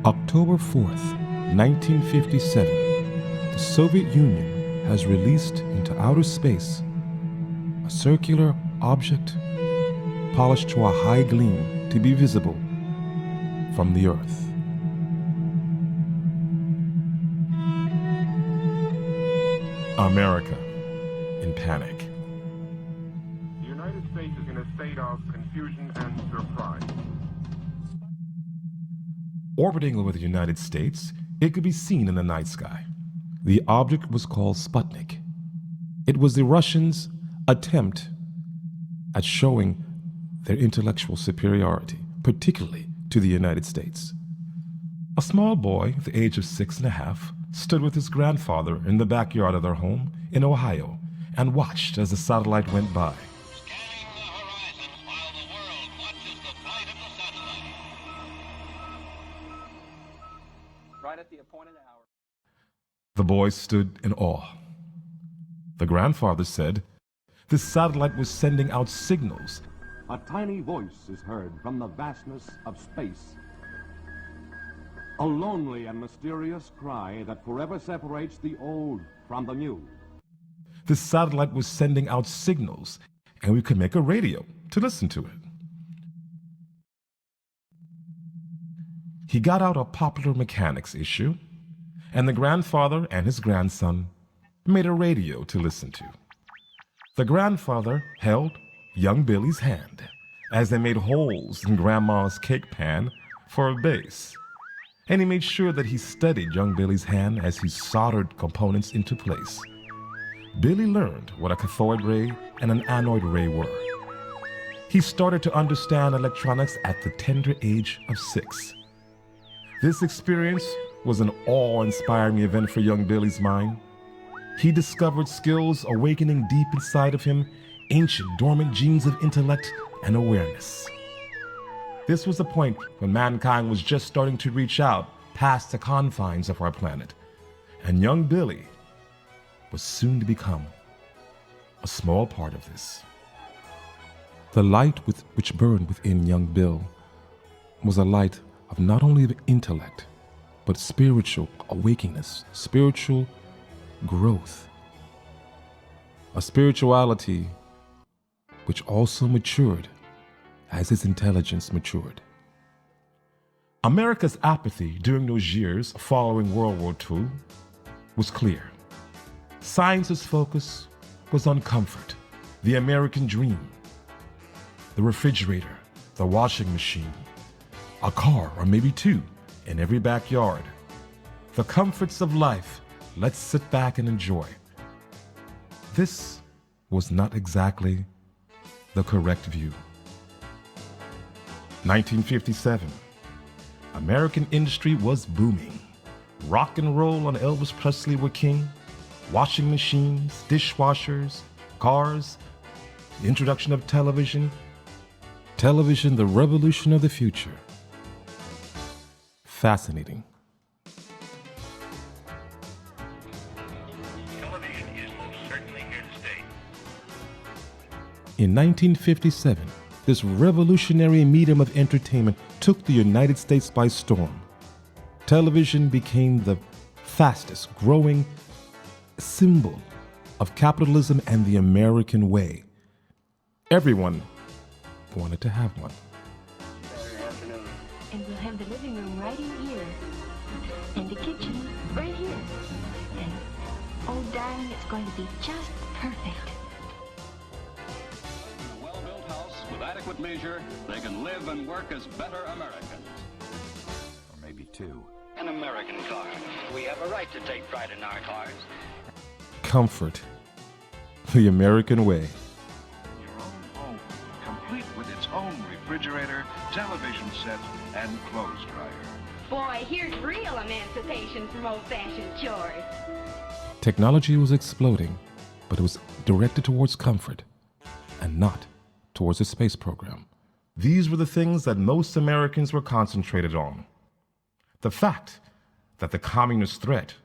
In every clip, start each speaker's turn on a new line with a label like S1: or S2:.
S1: October 4th, 1957, the Soviet Union has released into outer space a circular object polished to a high gleam to be visible from the Earth. America in panic.
S2: The United States is in a state of confusion and surprise.
S1: Orbiting over the United States, it could be seen in the night sky. The object was called Sputnik. It was the Russians' attempt at showing their intellectual superiority, particularly to the United States. A small boy, at the age of 6.5, stood with his grandfather in the backyard of their home in Ohio and watched as the satellite went by.
S3: Scanning the horizon while the world watches the flight of the satellite.
S4: Right at the appointed hour.
S1: The boy stood in awe. The grandfather said, "This satellite was sending out signals."
S5: A tiny voice is heard from the vastness of space. A lonely and mysterious cry that forever separates the old from the new.
S1: This satellite was sending out signals, and we could make a radio to listen to it. He got out a Popular Mechanics issue, and the grandfather and his grandson made a radio to listen to. The grandfather held young Billy's hand as they made holes in Grandma's cake pan for a base. And he made sure that he studied young Billy's hand as he soldered components into place. Billy learned what a cathode ray and an anode ray were. He started to understand electronics at the tender age of 6. This experience was an awe-inspiring event for young Billy's mind. He discovered skills awakening deep inside of him, ancient dormant genes of intellect and awareness. This was the point when mankind was just starting to reach out past the confines of our planet, and young Billy was soon to become a small part of this. The light which burned within young Bill was a light of not only of intellect, but spiritual awakeness, spiritual growth, a spirituality which also matured as his intelligence matured. America's apathy during those years following World War II was clear. Science's focus was on comfort, the American dream, the refrigerator, the washing machine, a car or maybe 2 in every backyard. The comforts of life, let's sit back and enjoy. This was not exactly the correct view. 1957. American industry was booming. Rock and roll and Elvis Presley were king. Washing machines, dishwashers, cars, the introduction of television. Television, the revolution of the future. Fascinating.
S3: Television is most certainly here to stay.
S1: In 1957, this revolutionary medium of entertainment took the United States by storm. Television became the fastest growing symbol of capitalism and the American way. Everyone wanted to have one.
S6: Saturday afternoon. And we'll have the living room right in here. And the kitchen right here. And, oh, darling, it's going to be just perfect.
S7: In a well-built house with adequate leisure, they can live and work as better Americans.
S5: Or maybe 2.
S8: An American car. We have a right to take pride in our cars.
S1: Comfort. The American way.
S9: Your own home, complete with its own refrigerator, television set, and clothes dryer.
S10: Boy, here's real emancipation from old-fashioned chores.
S1: Technology was exploding, but it was directed towards comfort and not towards the space program. These were the things that most Americans were concentrated on. The fact that the communist threat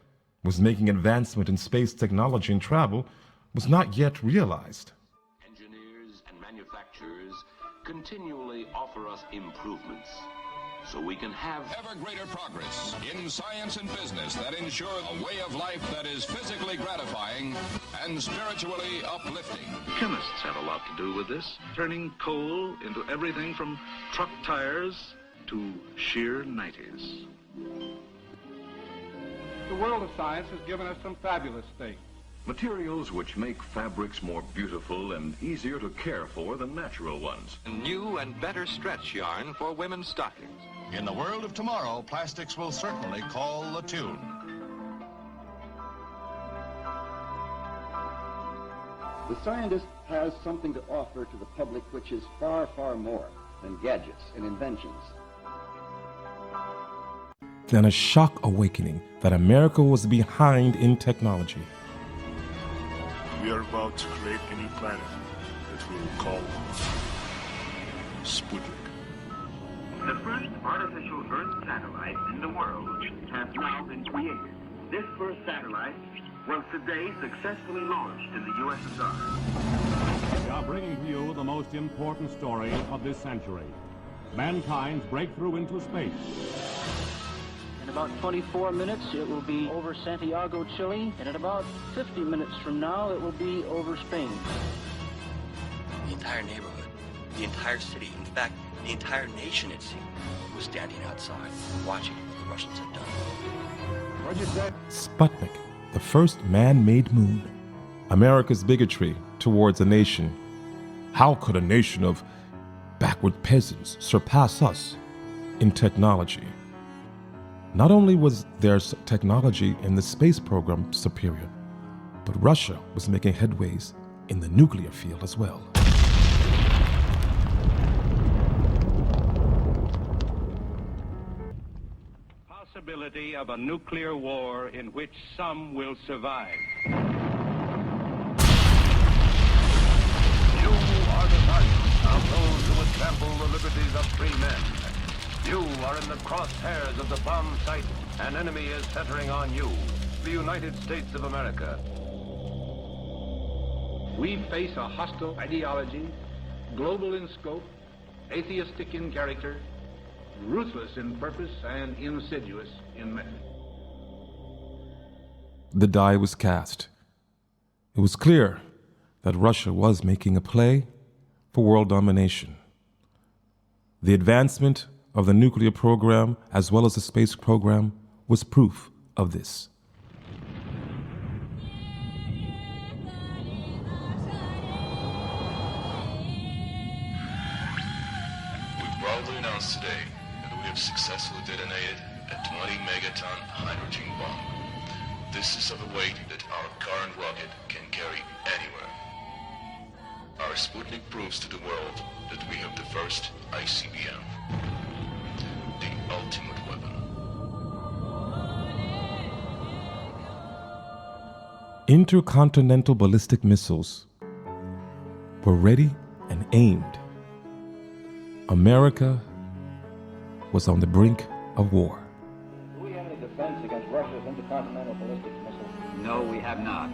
S1: was making advancement in space technology and travel was not yet realized.
S11: Engineers and manufacturers continually offer us improvements,
S7: so we can have
S3: Ever greater progress in science and business that ensure a way of life that is physically gratifying and spiritually uplifting.
S9: Chemists have a lot to do with this, turning coal into everything from truck tires to sheer 90s.
S2: The world of science has given us some fabulous things.
S7: Materials which make fabrics more beautiful and easier to care for than natural ones.
S11: New and better stretch yarn for women's stockings.
S3: In the world of tomorrow, plastics will certainly call the tune.
S12: The scientist has something to offer to the public which is far, far more than gadgets and inventions.
S1: Then a shock awakening that America was behind in technology.
S13: We are about to create a new planet that we will call Sputnik.
S14: The first artificial Earth satellite in the world has now been created. This first satellite was today successfully launched in the USSR.
S5: We are bringing to you the most important story of this century. Mankind's breakthrough into space.
S4: In about 24 minutes, it will be over Santiago, Chile, and in about 50 minutes from now, it will be over Spain.
S15: The entire neighborhood, the entire city, in fact, the entire nation, it seemed, was standing outside, watching what the Russians had done.
S5: What'd you say?
S1: Sputnik, the first man-made moon. America's bigotry towards a nation. How could a nation of backward peasants surpass us in technology? Not only was their technology in the space program superior, but Russia was making headways in the nuclear field as well.
S16: Possibility of a nuclear war in which some will survive.
S3: You are the target of those who would trample the liberties of free men. You are in the crosshairs of the bomb sight. An enemy is centering on you, the United States of America.
S2: We face a hostile ideology, global in scope, atheistic in character, ruthless in purpose, and insidious in method.
S1: The die was cast. It was clear that Russia was making a play for world domination. The advancement of the nuclear program as well as the space program was proof of this.
S17: We proudly announce today that we have successfully detonated a 20-megaton hydrogen bomb. This is of a weight that our current rocket can carry anywhere. Our Sputnik proves to the world that we have the first ICBM, the ultimate weapon.
S1: Intercontinental ballistic missiles were ready and aimed. America was on the brink of war.
S4: Do we have any defense against Russia's intercontinental ballistic missiles?
S8: No, we have not.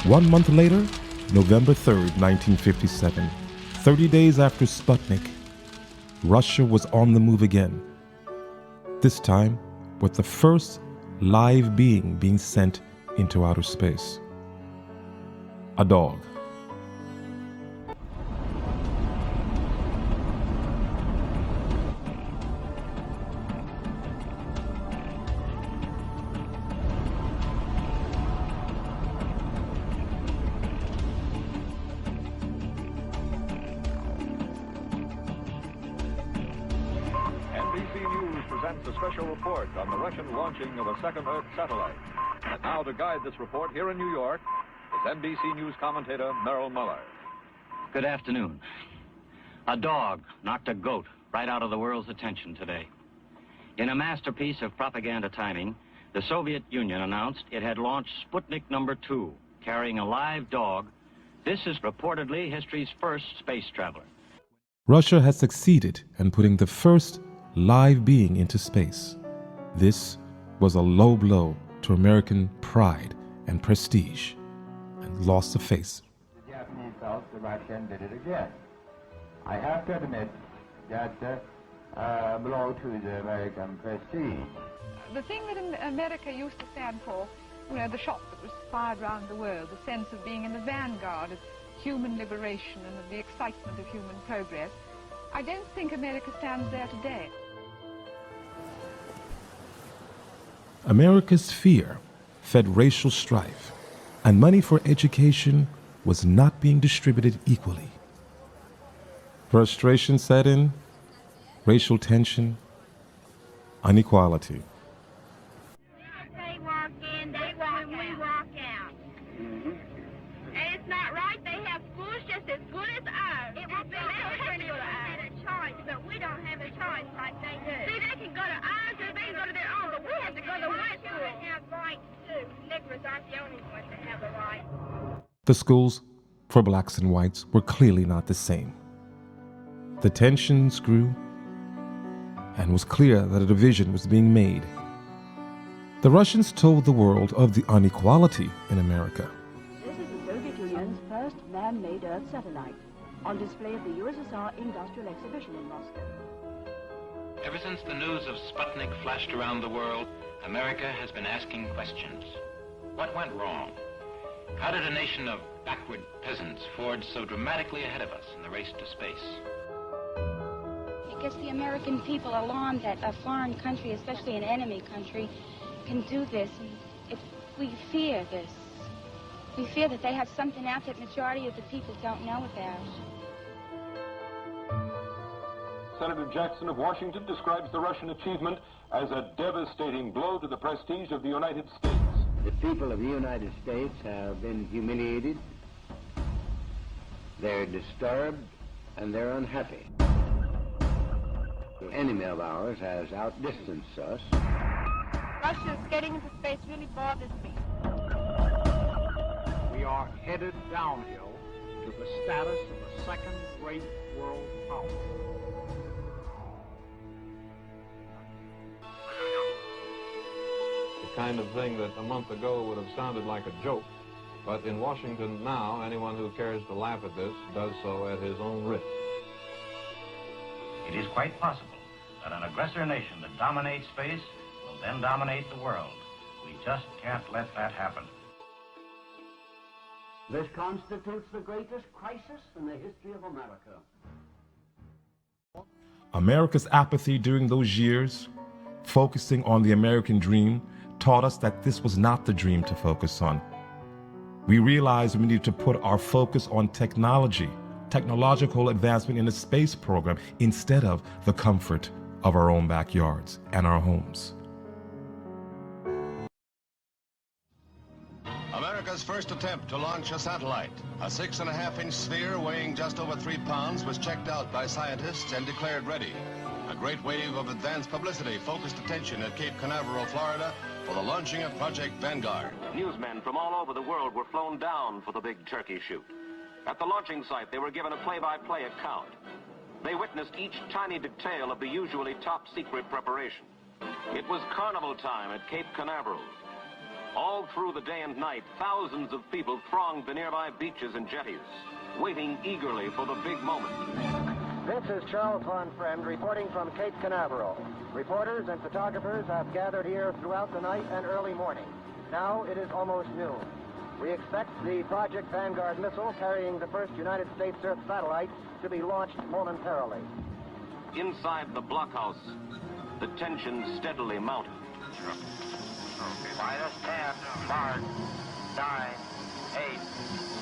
S1: One month later, November 3rd, 1957, 30 days after Sputnik, Russia was on the move again. This time with the first live being sent into outer space. A dog.
S18: presents a special report on the Russian launching of a second Earth satellite. And now to guide this report here in New York is NBC News commentator Merrill Muller.
S8: Good afternoon. A dog knocked a goat right out of the world's attention today. In a masterpiece of propaganda timing, the Soviet Union announced it had launched Sputnik number 2, carrying a live dog. This is reportedly history's first space traveler.
S1: Russia has succeeded in putting the first live being into space. This was a low blow to American pride and prestige and lost the face.
S19: The Japanese felt the Russian did it again. I have to admit that belonged to the American prestige.
S20: The thing that America used to stand for, you know, the shot that was fired around the world, the sense of being in the vanguard of human liberation and of the excitement of human progress, I don't think America stands there today.
S1: America's fear fed racial strife, and money for education was not being distributed equally. Frustration set in, racial tension, inequality.
S10: They walk in, we walk out. And it's not right. They have schools just as good as ours. It will be better to have a choice, but we don't have a choice like they do. See, they can go to ours or they can go to their own, but we have to go to white school. We have rights too. Negroes aren't the only ones that have a right.
S1: The schools for blacks and whites were clearly not the same. The tensions grew, and it was clear that a division was being made. The Russians told the world of the inequality in America.
S21: This is the Soviet Union's first man-made Earth satellite, on display at the USSR Industrial Exhibition in Moscow.
S22: Ever since the news of Sputnik flashed around the world, America has been asking questions. What went wrong? How did a nation of backward peasants forge so dramatically ahead of us in the race to space?
S23: It gets the American people alarmed that a foreign country, especially an enemy country, can do this. And we fear this. We fear that they have something out that majority of the people don't know about.
S3: Senator Jackson of Washington describes the Russian achievement as a devastating blow to the prestige of the United States.
S12: The people of the United States have been humiliated, they're disturbed, and they're unhappy. The enemy of ours has outdistanced us.
S10: Russia's getting into space really bothers me.
S24: We are headed downhill to the status of a second great world power.
S18: The kind of thing that a month ago would have sounded like a joke, but in Washington now, anyone who cares to laugh at this does so at his own risk.
S8: It is quite possible that an aggressor nation that dominates space will then dominate the world. We just can't let that happen.
S12: This constitutes the greatest crisis in the history of America.
S1: America's apathy during those years, focusing on the American dream, taught us that this was not the dream to focus on. We realized we needed to put our focus on technological advancement in the space program instead of the comfort of our own backyards and our homes.
S25: America's first attempt to launch a satellite, a 6.5-inch sphere weighing just over 3 pounds, was checked out by scientists and declared ready. A great wave of advanced publicity focused attention at Cape Canaveral, Florida, for the launching of Project Vanguard.
S3: Newsmen from all over the world were flown down for the big turkey shoot. At the launching site, they were given a play-by-play account. They witnessed each tiny detail of the usually top-secret preparation. It was carnival time at Cape Canaveral. All through the day and night, thousands of people thronged the nearby beaches and jetties, waiting eagerly for the big moment.
S26: This is Charles Von Friend reporting from Cape Canaveral. Reporters and photographers have gathered here throughout the night and early morning. Now it is almost noon. We expect the Project Vanguard missile carrying the first United States Earth satellite to be launched momentarily.
S3: Inside the blockhouse, the tension steadily mounted.
S14: Minus 10, mark, 9, 8,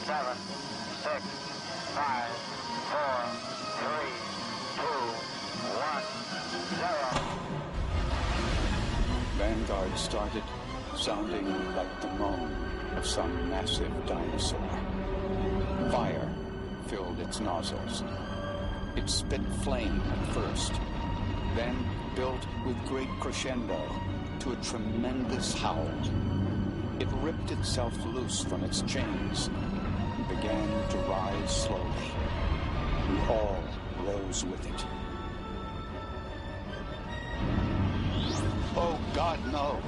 S14: 7, 6, 5, 4, 3, 2, 1, 0.
S27: Vanguard started, sounding like the moan of some massive dinosaur. Fire filled its nozzles. It spit flame at first, then built with great crescendo to a tremendous howl. It ripped itself loose from its chains and began to rise slowly. We all rose with it. Oh, God, no!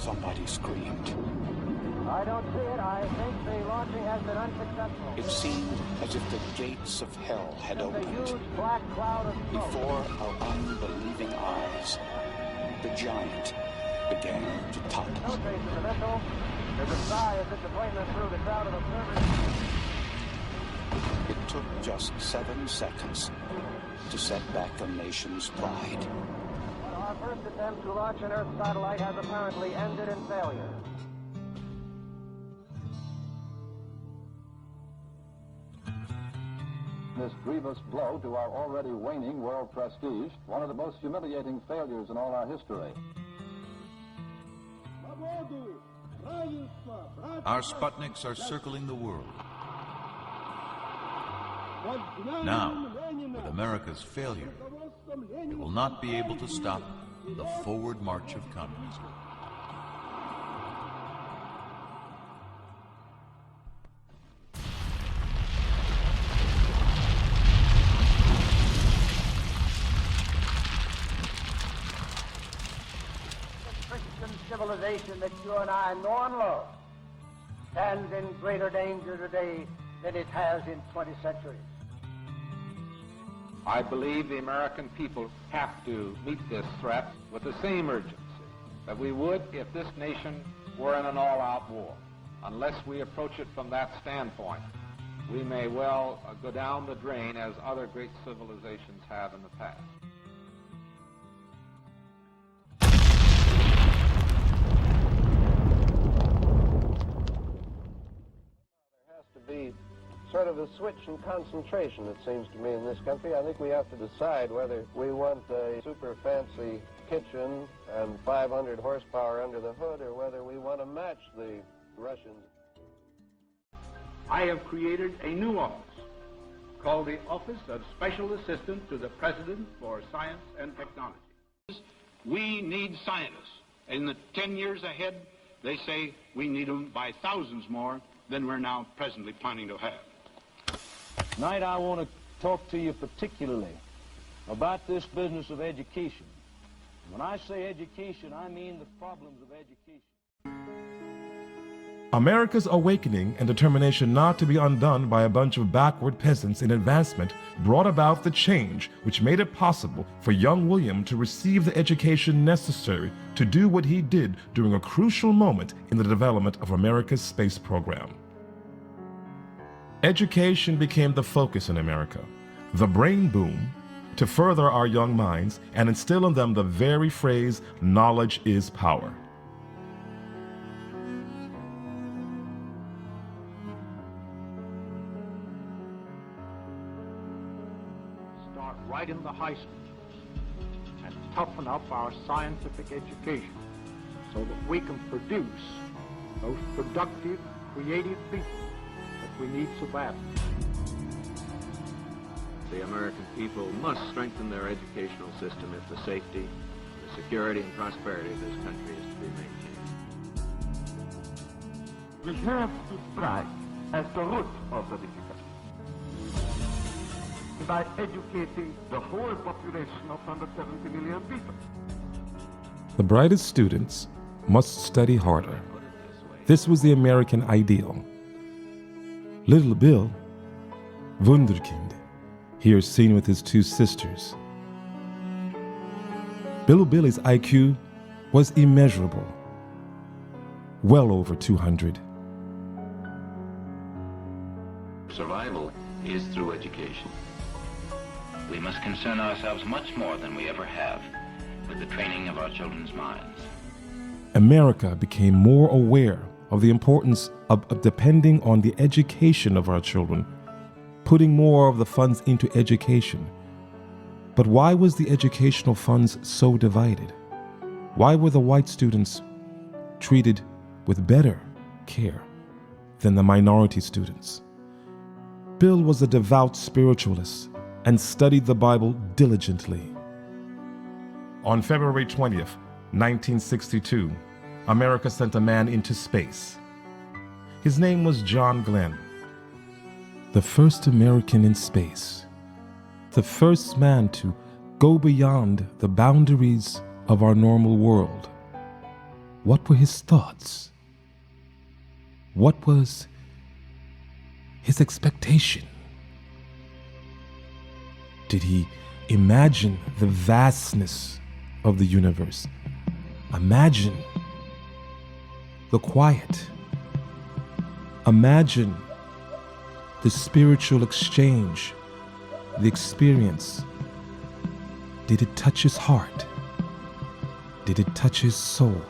S27: Somebody screamed.
S26: I don't see it. I think the launching has been unsuccessful.
S27: It seemed as if the gates of hell had
S26: There's a
S27: opened.
S26: huge black cloud of smoke.
S27: Before our unbelieving eyes, the giant began to topple.
S26: No trace of the missile. There's a sigh of disappointment through the crowd of observers.
S27: It took just 7 seconds to set back a nation's pride.
S26: But our first attempt to launch an Earth satellite has apparently ended in failure.
S5: This grievous blow to our already waning world prestige, one of the most humiliating failures in all our history.
S6: Our Sputniks are circling the world. Now, with America's failure, it will not be able to stop the forward march of communism.
S26: Civilization that you and I know and love stands in greater danger today than it has in 20 centuries.
S24: I believe the American people have to meet this threat with the same urgency that we would if this nation were in an all-out war. Unless we approach it from that standpoint, we may well go down the drain as other great civilizations have in the past.
S26: Be sort of a switch in concentration, it seems to me, in this country. I think we have to decide whether we want a super fancy kitchen and 500 horsepower under the hood, or whether we want to match the Russians.
S2: I have created a new office called the Office of Special Assistant to the President for Science and Technology. We need scientists. In the 10 years ahead, they say we need them by thousands more than we're now presently planning to have.
S4: Tonight I want to talk to you particularly about this business of education. When I say education, I mean the problems of education.
S1: America's awakening and determination not to be undone by a bunch of backward peasants in advancement brought about the change which made it possible for young William to receive the education necessary to do what he did during a crucial moment in the development of America's space program. Education became the focus in America, the brain boom, to further our young minds and instill in them the very phrase, knowledge is power.
S24: Start right in the high school and toughen up our scientific education so that we can produce those productive, creative people that we need so badly.
S7: The American people must strengthen their educational system if the safety, the security, and prosperity of this country is to be maintained.
S14: We have to strike at the root of the difficulty by educating the whole population of 170 million people.
S1: The brightest students must study harder. This was the American ideal. Little Bill, Wunderkind, here seen with his two sisters. Billy's IQ was immeasurable, well over 200.
S22: Survival is through education. We must concern ourselves much more than we ever have with the training of our children's minds.
S1: America became more aware of the importance of depending on the education of our children, putting more of the funds into education. But why was the educational funds so divided? Why were the white students treated with better care than the minority students? Bill was a devout spiritualist and studied the Bible diligently. On February 20th, 1962, America sent a man into space. His name was John Glenn. The first American in space. The first man to go beyond the boundaries of our normal world. What were his thoughts? What was his expectation? Did he imagine the vastness of the universe? Imagine the quiet. Imagine the spiritual exchange, the experience. Did it touch his heart? Did it touch his soul?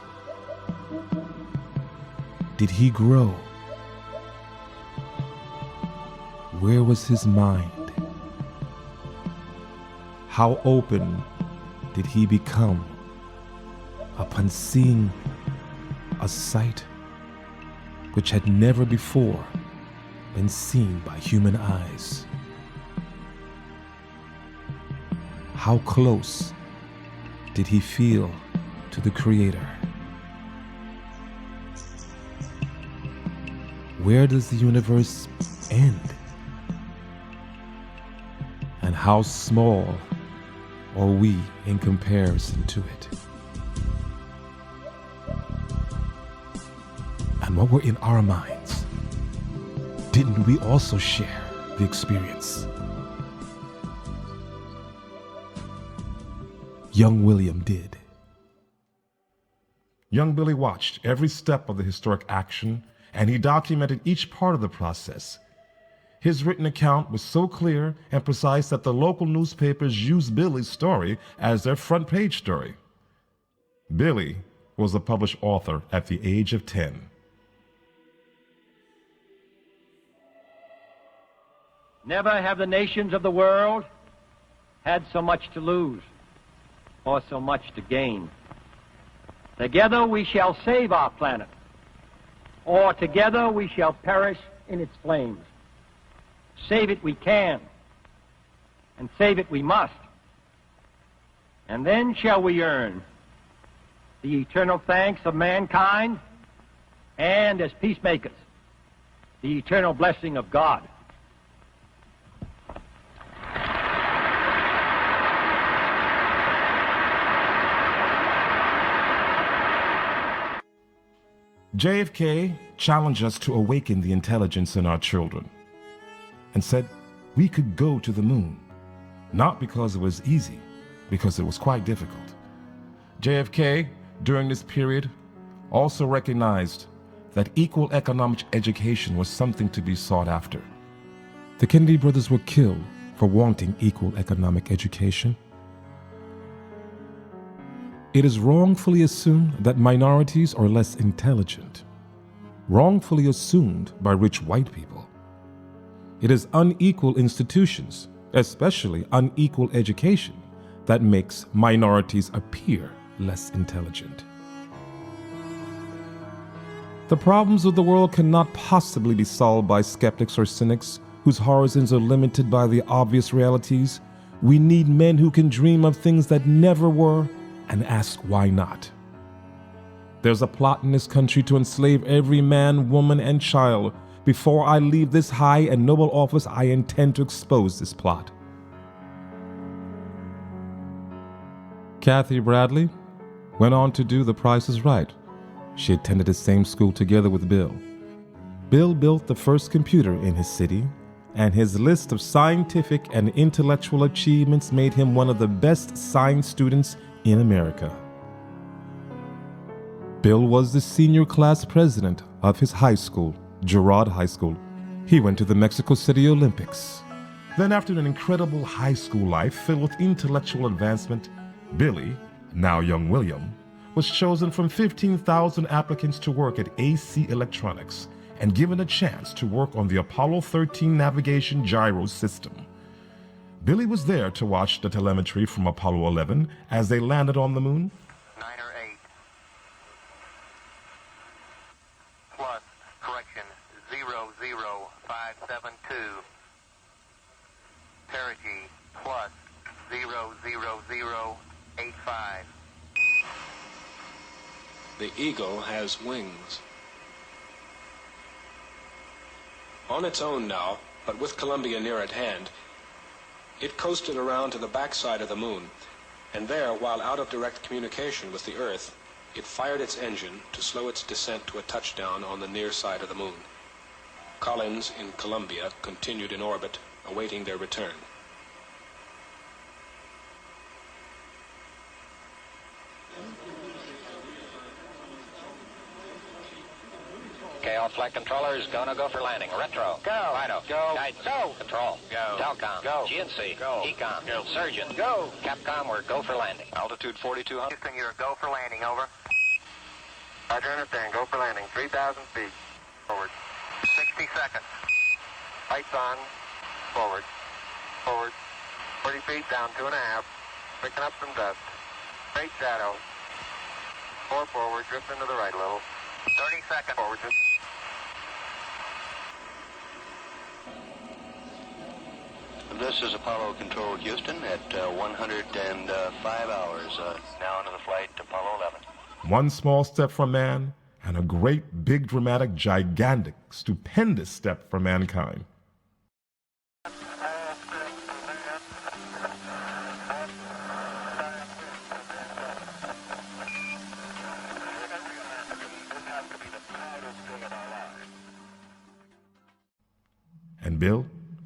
S1: Did he grow? Where was his mind? How open did he become upon seeing a sight which had never before been seen by human eyes? How close did he feel to the Creator? Where does the universe end? And how small are we in comparison to it? And what were in our minds? Didn't we also share the experience? Young William did. Young Billy watched every step of the historic action, and he documented each part of the process. His written account was so clear and precise that the local newspapers used Billy's story as their front page story. Billy was a published author at the age of 10.
S9: Never have the nations of the world had so much to lose or so much to gain. Together we shall save our planet, or together we shall perish in its flames. Save it we can, and save it we must. And then shall we earn the eternal thanks of mankind, and as peacemakers, the eternal blessing of God.
S1: JFK challenged us to awaken the intelligence in our children and said we could go to the moon, not because it was easy, because it was quite difficult. JFK, during this period, also recognized that equal economic education was something to be sought after. The Kennedy brothers were killed for wanting equal economic education. It is wrongfully assumed that minorities are less intelligent, wrongfully assumed by rich white people. It is unequal institutions, especially unequal education, that makes minorities appear less intelligent. The problems of the world cannot possibly be solved by skeptics or cynics whose horizons are limited by the obvious realities. We need men who can dream of things that never were and ask why not. There's a plot in this country to enslave every man, woman, and child. Before I leave this high and noble office, I intend to expose this plot. Kathy Bradley went on to do The Price is Right. She attended the same school together with Bill. Bill built the first computer in his city, and his list of scientific and intellectual achievements made him one of the best science students in America. Bill was the senior class president of his high school, Girard High School. He went to the Mexico City Olympics. Then, after an incredible high school life filled with intellectual advancement, Billy, now young William, was chosen from 15,000 applicants to work at AC Electronics and given a chance to work on the Apollo 13 navigation gyro system. Billy was there to watch the telemetry from Apollo 11 as they landed on the moon.
S11: 9 or 8. Plus, correction, 00572. Parity, plus 00085.
S13: The eagle has wings. On its own now, but with Columbia near at hand, it coasted around to the backside of the moon, and there, while out of direct communication with the Earth, it fired its engine to slow its descent to a touchdown on the near side of the moon. Collins in Columbia continued in orbit, awaiting their return.
S15: Okay, all flight controllers, go for landing. Retro. Go. Fido. Go. Guidance. Go. Control. Go. Telcom. Go. GNC. Go. Ecom. Go. Surgeon. Go. Capcom, we're go for landing.
S3: Altitude 4,200.
S11: Houston, you're go for landing, over. Roger, understand. Go for landing. 3,000 feet. Forward. 60 seconds. Lights on. Forward. Forward. 40 feet down, 2.5. Picking up some dust. Straight shadow. 4 forward, drift into the right a little. 30 seconds. Forward.
S15: This is Apollo Control Houston at 105 hours. Now into the flight, Apollo 11.
S1: One small step for man, and a great, big, dramatic, gigantic, stupendous step for mankind. And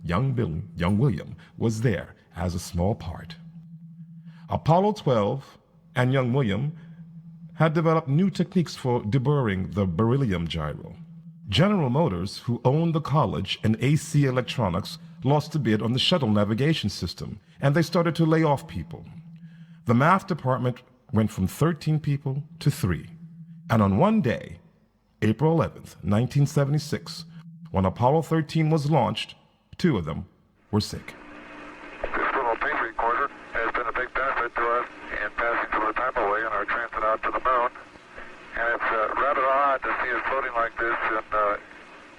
S1: young William, was there as a small part. Apollo 12 and young William had developed new techniques for deburring the beryllium gyro. General Motors, who owned the college and AC Electronics, lost a bid on the shuttle navigation system, and they started to lay off people. The math department went from 13 people to 3. And on one day, April 11th, 1976, when Apollo 13 was launched, 2 of them were sick.
S16: This little tape recorder has been a big benefit to us in passing some of the time away on our transit out to the moon. And it's rather odd to see it floating like this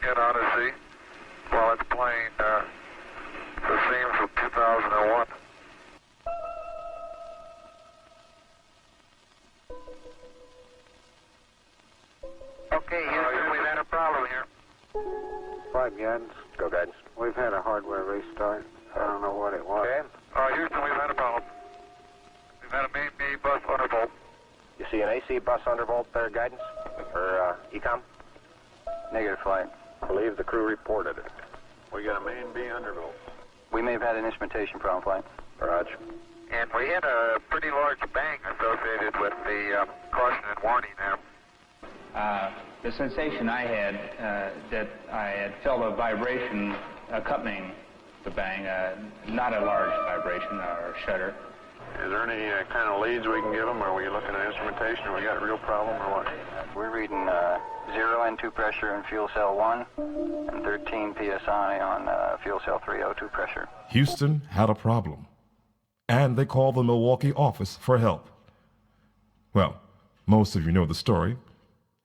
S16: in Odyssey while it's playing the themes of 2001.
S11: Okay, Houston, we've had a problem here.
S17: 5 guidance. Go guidance. We've had a hardware restart. I don't know what it was.
S16: Okay. Houston, we've had a problem. We've had a main B bus undervolt.
S15: You see an AC bus undervolt there, guidance? Or Ecom?
S17: Negative flight. I believe the crew reported it. We got a main B undervolt. We may have had an instrumentation problem, flight. Roger.
S16: And we had a pretty large bang associated with the caution and warning there.
S19: The sensation I had, that I had felt a vibration accompanying the bang, not a large vibration or shudder.
S17: Is there any kind of leads we can give them? Are we looking at instrumentation, or we got a real problem, or what? We're reading 0 N2 pressure in fuel cell 1 and 13 psi on fuel cell 3 O2 pressure.
S1: Houston had a problem, and they called the Milwaukee office for help. Well, most of you know the story.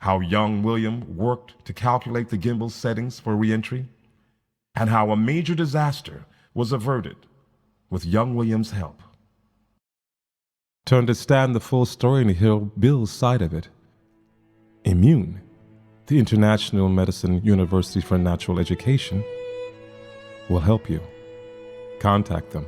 S1: How young William worked to calculate the gimbal settings for reentry, and how a major disaster was averted with young William's help. To understand the full story and hear Bill's side of it, Immune, the International Medicine University for Natural Education, will help you. Contact them.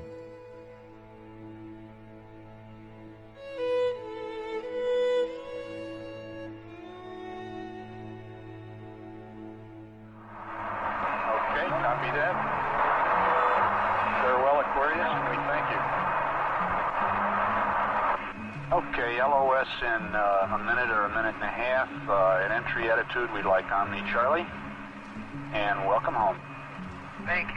S17: In a minute or a minute and a half, at entry attitude, we'd like Omni Charlie, and welcome home.
S11: Thank you.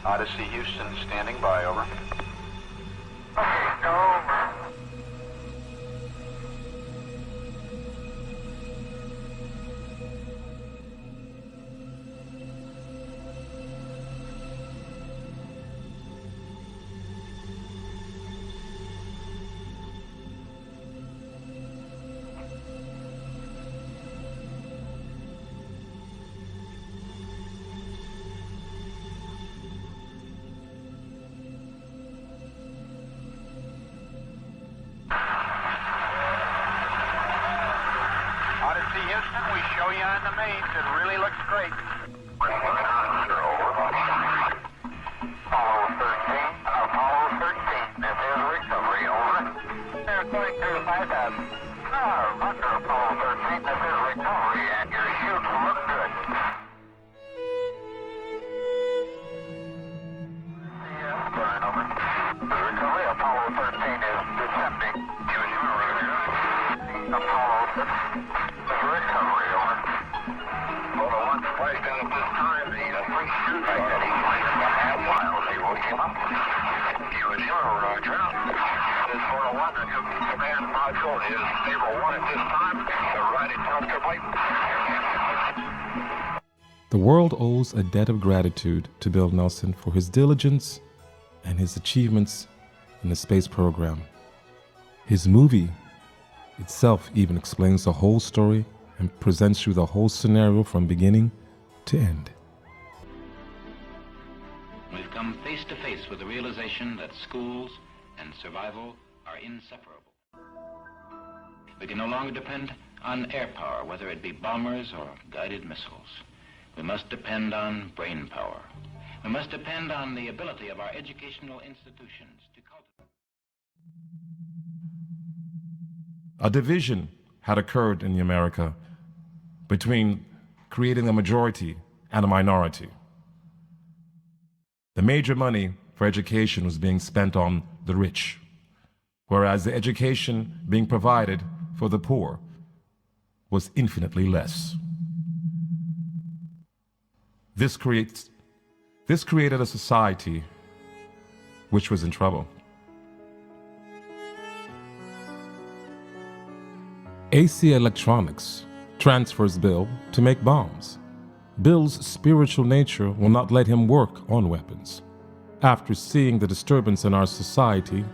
S17: Odyssey Houston standing by, over.
S11: Houston, we show you on the mains. It really looks great. Apollo 13, this is recovery, over. They're going to 5,000. Under Apollo 13, this is recovery, and your chutes look good. Yes, burn over. The recovery, Apollo 13 is descending. Apollo 6 is recovery, over. Well, the one spliced in at this time, the three chutes like that, he spliced about half mile. He woke him up. You and your Roger. This for the one, the new command module is stable 1 at this time. They're riding comfortably.
S1: The world owes a debt of gratitude to Bill Nelson for his diligence and his achievements in the space program. His movie itself even explains the whole story and presents you the whole scenario from beginning to end.
S22: We've come face to face with the realization that schools and survival are inseparable. We can no longer depend on air power, whether it be bombers or guided missiles. We must depend on brain power. We must depend on the ability of our educational institutions to cultivate.
S1: A division had occurred in America between creating a majority and a minority. The major money for education was being spent on the rich, whereas the education being provided for the poor was infinitely less. This created a society which was in trouble. AC Electronics transfers Bill to make bombs. Bill's spiritual nature will not let him work on weapons. After seeing the disturbance in our society,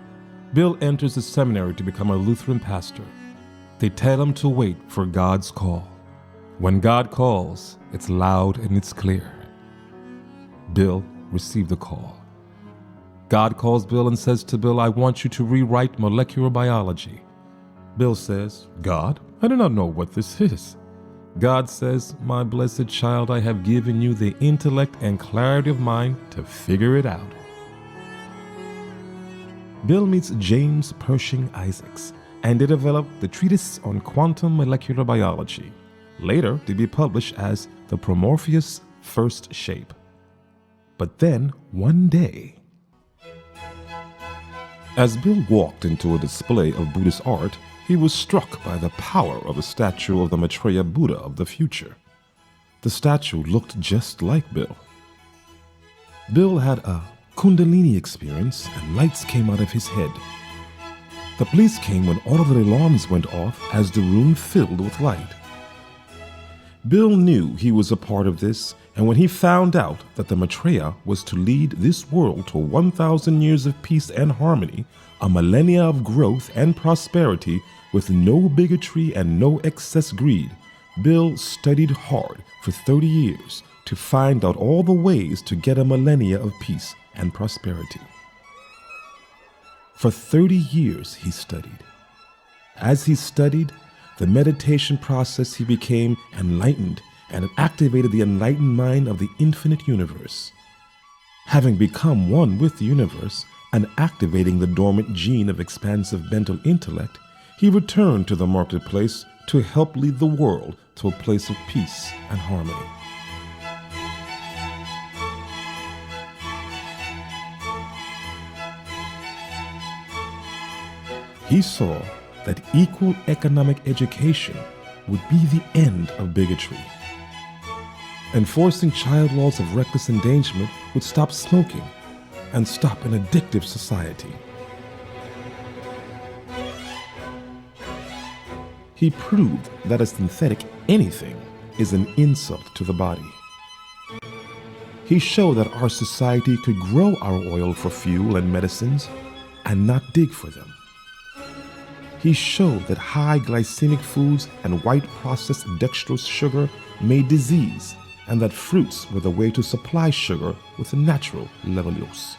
S1: Bill enters the seminary to become a Lutheran pastor. They tell him to wait for God's call. When God calls, it's loud and it's clear. Bill received the call. God calls Bill and says to Bill, "I want you to rewrite molecular biology." Bill says, "God, I do not know what this is." God says, "My blessed child, I have given you the intellect and clarity of mind to figure it out." Bill meets James Pershing Isaacs, and they develop the treatise on quantum molecular biology, later to be published as the Prometheus First Shape. But then, one day, as Bill walked into a display of Buddhist art, he was struck by the power of a statue of the Maitreya Buddha of the future. The statue looked just like Bill. Bill had a Kundalini experience and lights came out of his head. The police came when all of the alarms went off as the room filled with light. Bill knew he was a part of this, and when he found out that the Maitreya was to lead this world to 1,000 years of peace and harmony, a millennia of growth and prosperity with no bigotry and no excess greed, Bill studied hard for 30 years to find out all the ways to get a millennia of peace and prosperity. For 30 years he studied. As he studied the meditation process, he became enlightened and it activated the enlightened mind of the infinite universe. Having become one with the universe and activating the dormant gene of expansive mental intellect, he returned to the marketplace to help lead the world to a place of peace and harmony. He saw that equal economic education would be the end of bigotry. Enforcing child laws of reckless endangerment would stop smoking and stop an addictive society. He proved that a synthetic anything is an insult to the body. He showed that our society could grow our oil for fuel and medicines and not dig for them. He showed that high glycemic foods and white processed dextrose sugar made disease, and that fruits were the way to supply sugar with a natural levulose.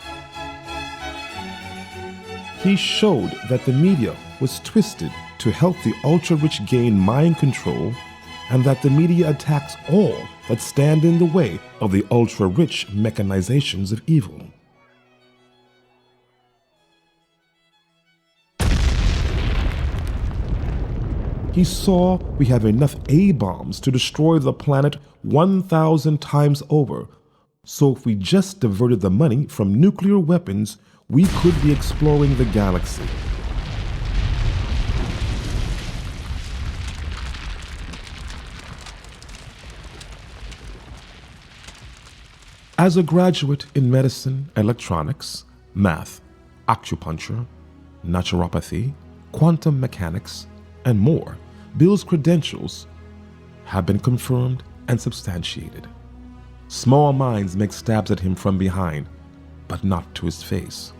S1: He showed that the media was twisted to help the ultra-rich gain mind control and that the media attacks all that stand in the way of the ultra-rich mechanizations of evil. He saw we have enough A-bombs to destroy the planet 1,000 times over, so if we just diverted the money from nuclear weapons, we could be exploring the galaxy. As a graduate in medicine, electronics, math, acupuncture, naturopathy, quantum mechanics, and more, Bill's credentials have been confirmed and substantiated. Small minds make stabs at him from behind, but not to his face.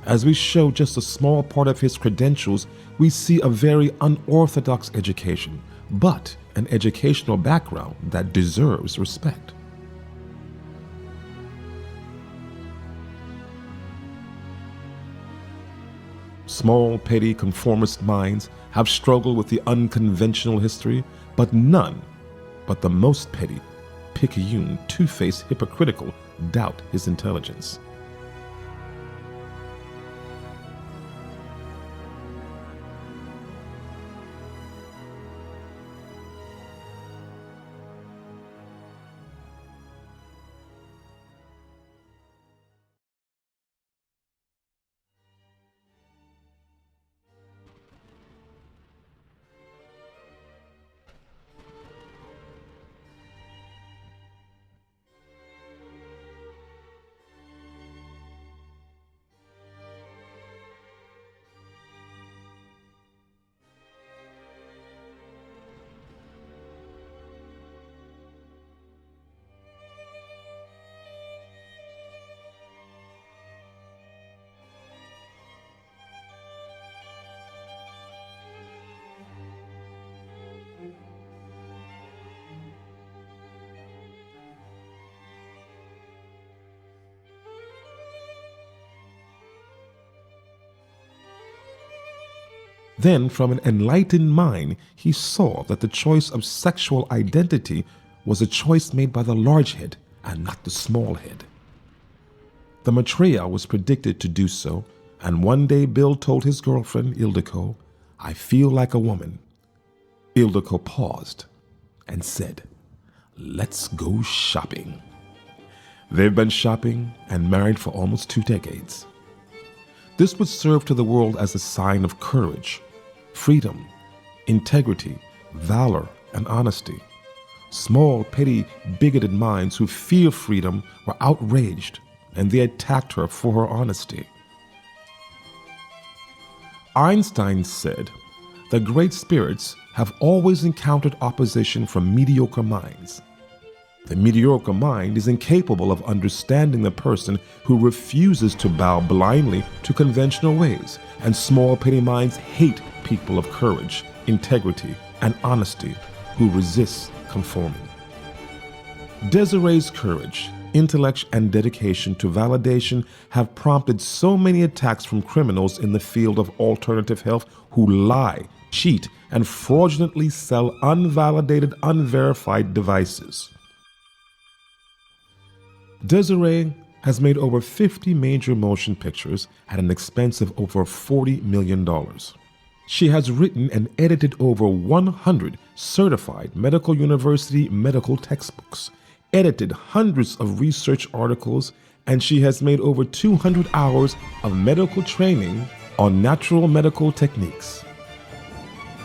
S1: As we show just a small part of his credentials, we see a very unorthodox education, but an educational background that deserves respect. Small, petty, conformist minds have struggled with the unconventional history, but none but the most petty, picayune, two-faced, hypocritical doubt his intelligence. Then, from an enlightened mind, he saw that the choice of sexual identity was a choice made by the large head and not the small head. The Maitreya was predicted to do so, and one day Bill told his girlfriend, Ildiko, "I feel like a woman." Ildiko paused and said, "Let's go shopping." They've been shopping and married for almost 2 decades. This would serve to the world as a sign of courage, freedom, integrity, valor, and honesty. Small, petty, bigoted minds who fear freedom were outraged, and they attacked her for her honesty. Einstein said, "The great spirits have always encountered opposition from mediocre minds. The mediocre mind is incapable of understanding the person who refuses to bow blindly to conventional ways, and small, petty minds hate people of courage, integrity, and honesty who resist conforming." Desiree's courage, intellect, and dedication to validation have prompted so many attacks from criminals in the field of alternative health who lie, cheat, and fraudulently sell unvalidated, unverified devices. Desiree has made over 50 major motion pictures at an expense of over $40 million. She has written and edited over 100 certified medical university medical textbooks, edited hundreds of research articles, and she has made over 200 hours of medical training on natural medical techniques.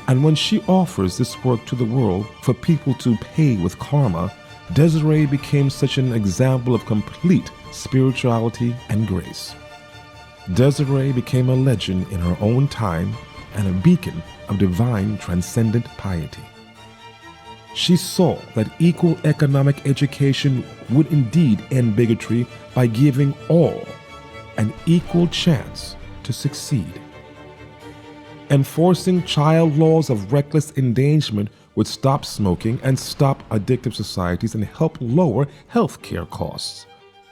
S1: And when she offers this work to the world for people to pay with karma, Desiree became such an example of complete spirituality and grace. Desiree became a legend in her own time and a beacon of divine transcendent piety. She saw that equal economic education would indeed end bigotry by giving all an equal chance to succeed. Enforcing child laws of reckless endangerment would stop smoking and stop addictive societies and help lower healthcare costs.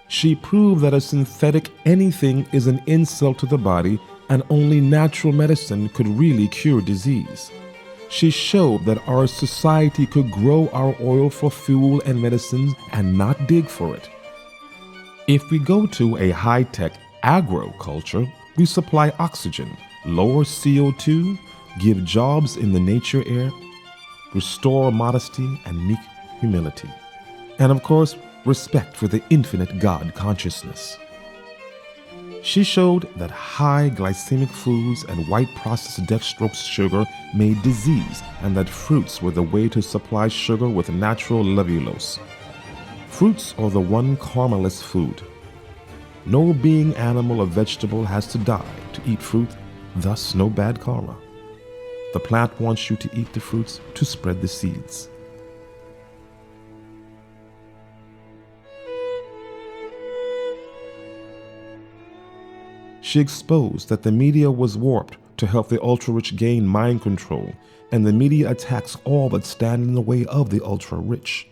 S1: She proved that a synthetic anything is an insult to the body and only natural medicine could really cure disease. She showed that our society could grow our oil for fuel and medicines and not dig for it. If we go to a high-tech agriculture, we supply oxygen, lower CO2, give jobs in the nature air, restore modesty and meek humility, and of course, respect for the infinite God consciousness. She showed that high glycemic foods and white processed dextrose sugar made disease and that fruits were the way to supply sugar with natural levulose. Fruits are the one karmaless food. No being, animal, or vegetable has to die to eat fruit, thus no bad karma. The plant wants you to eat the fruits to spread the seeds. She exposed that the media was warped to help the ultra-rich gain mind control, and the media attacks all that stand in the way of the ultra-rich.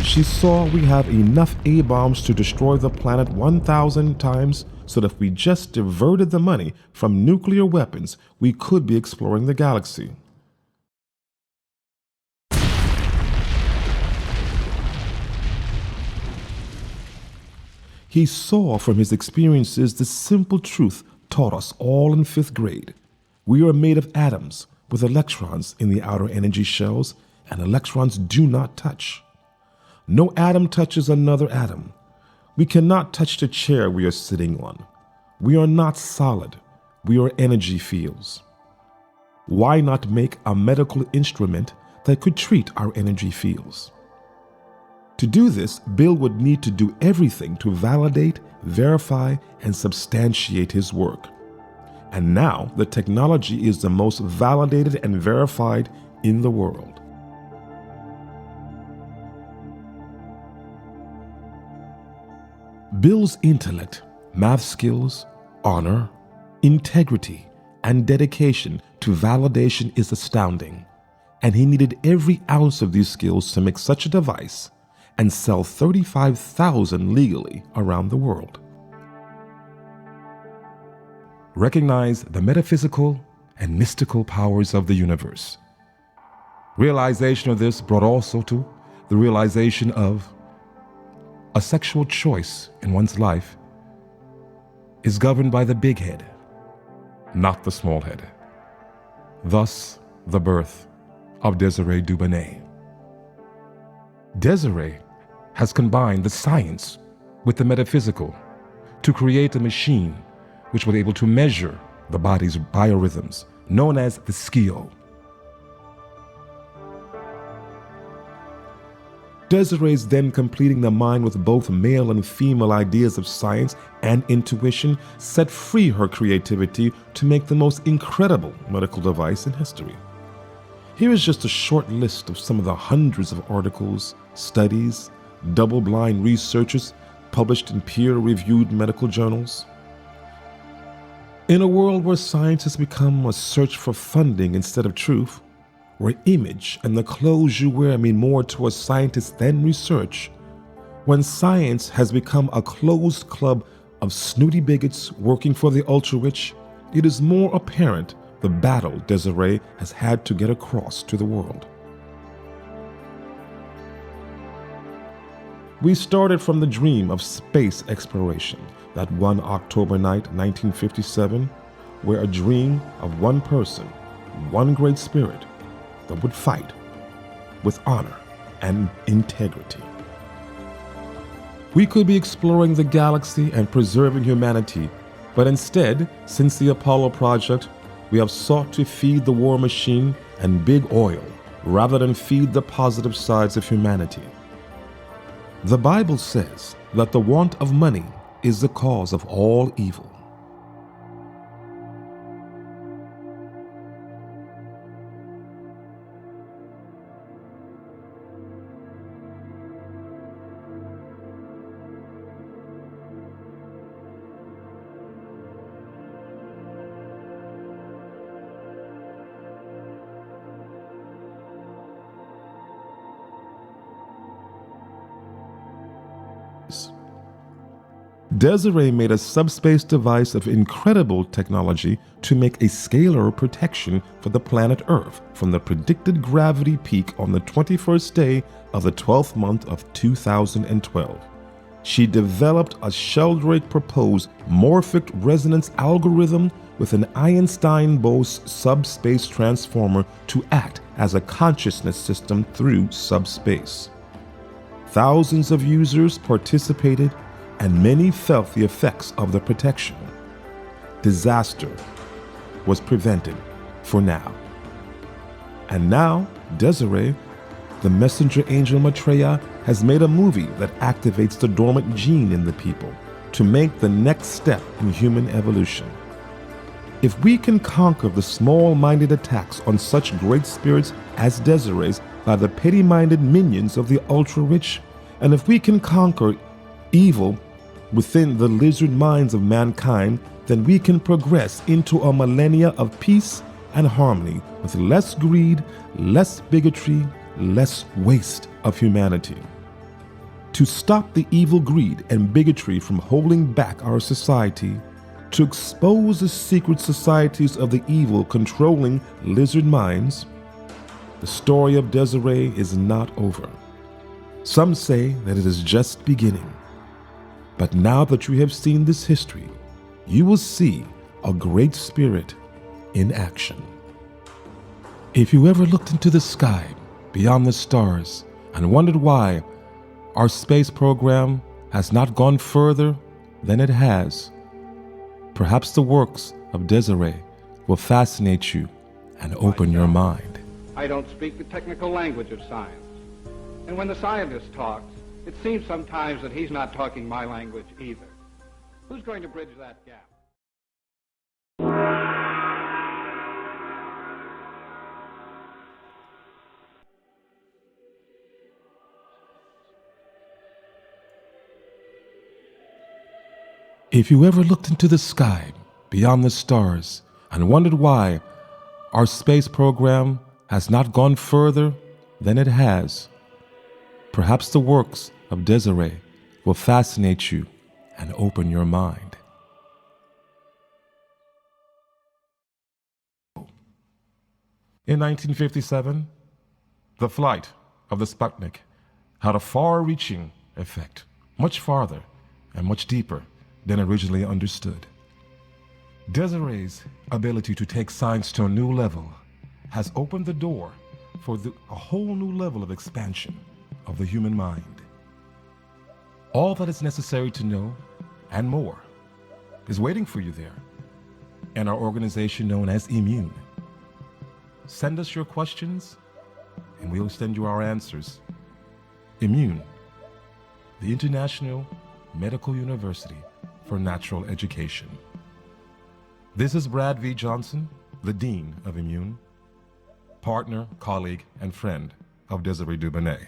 S1: She saw we have enough A-bombs to destroy the planet 1,000 times, so that if we just diverted the money from nuclear weapons, we could be exploring the galaxy. He saw from his experiences the simple truth taught us all in 5th grade. We are made of atoms with electrons in the outer energy shells, and electrons do not touch. No atom touches another atom. We cannot touch the chair we are sitting on. We are not solid. We are energy fields. Why not make a medical instrument that could treat our energy fields? To do this, Bill would need to do everything to validate, verify, and substantiate his work. And now the technology is the most validated and verified in the world. Bill's intellect, math skills, honor, integrity, and dedication to validation is astounding, and he needed every ounce of these skills to make such a device and sell 35,000 legally around the world. Recognize the metaphysical and mystical powers of the universe. Realization of this brought also to the realization of a sexual choice in one's life is governed by the big head, not the small head. Thus, the birth of Desiree Dubonnet. Desiree has combined the science with the metaphysical to create a machine which was able to measure the body's biorhythms, known as the skio. Desiree's then completing the mind with both male and female ideas of science and intuition set free her creativity to make the most incredible medical device in history. Here is just a short list of some of the hundreds of articles, studies, double-blind researches published in peer-reviewed medical journals. In a world where science has become a search for funding instead of truth, where image and the clothes you wear mean more to a scientist than research, when science has become a closed club of snooty bigots working for the ultra-rich, it is more apparent the battle Desiree has had to get across to the world. We started from the dream of space exploration that one October night, 1957, where a dream of one person, one great spirit, that would fight with honor and integrity. We could be exploring the galaxy and preserving humanity, but instead, since the Apollo project, we have sought to feed the war machine and big oil rather than feed the positive sides of humanity. The Bible says that the want of money is the cause of all evil. Desiree made a subspace device of incredible technology to make a scalar protection for the planet Earth from the predicted gravity peak on the 21st day of the 12th month of 2012. She developed a Sheldrake-proposed morphic resonance algorithm with an Einstein-Bose subspace transformer to act as a consciousness system through subspace. Thousands of users participated, and many felt the effects of the protection. Disaster was prevented for now. And now, Desiree, the messenger angel Maitreya, has made a movie that activates the dormant gene in the people to make the next step in human evolution. If we can conquer the small-minded attacks on such great spirits as Desiree's by the petty-minded minions of the ultra-rich, and if we can conquer evil within the lizard minds of mankind, then we can progress into a millennia of peace and harmony with less greed, less bigotry, less waste of humanity. To stop the evil greed and bigotry from holding back our society, to expose the secret societies of the evil controlling lizard minds, the story of Desiree is not over. Some say that it is just beginning. But now that you have seen this history, you will see a great spirit in action. If you ever looked into the sky beyond the stars and wondered why our space program has not gone further than it has, perhaps the works of Desiree will fascinate you and open your mind.
S24: I don't speak the technical language of science. And when the scientist talks, it seems sometimes that he's not talking my language either. Who's going to bridge that gap?
S1: If you ever looked into the sky beyond the stars and wondered why our space program has not gone further than it has, perhaps the works of Desiree will fascinate you and open your mind. In 1957, the flight of the Sputnik had a far-reaching effect, much farther and much deeper than originally understood. Desiree's ability to take science to a new level has opened the door for a whole new level of expansion of the human mind. All that is necessary to know and more is waiting for you there in our organization known as Immune. Send us your questions and we'll send you our answers. Immune, the International Medical University for Natural Education. This is Brad V. Johnson, the Dean of Immune, partner, colleague, and friend of Desiree Dubonnet.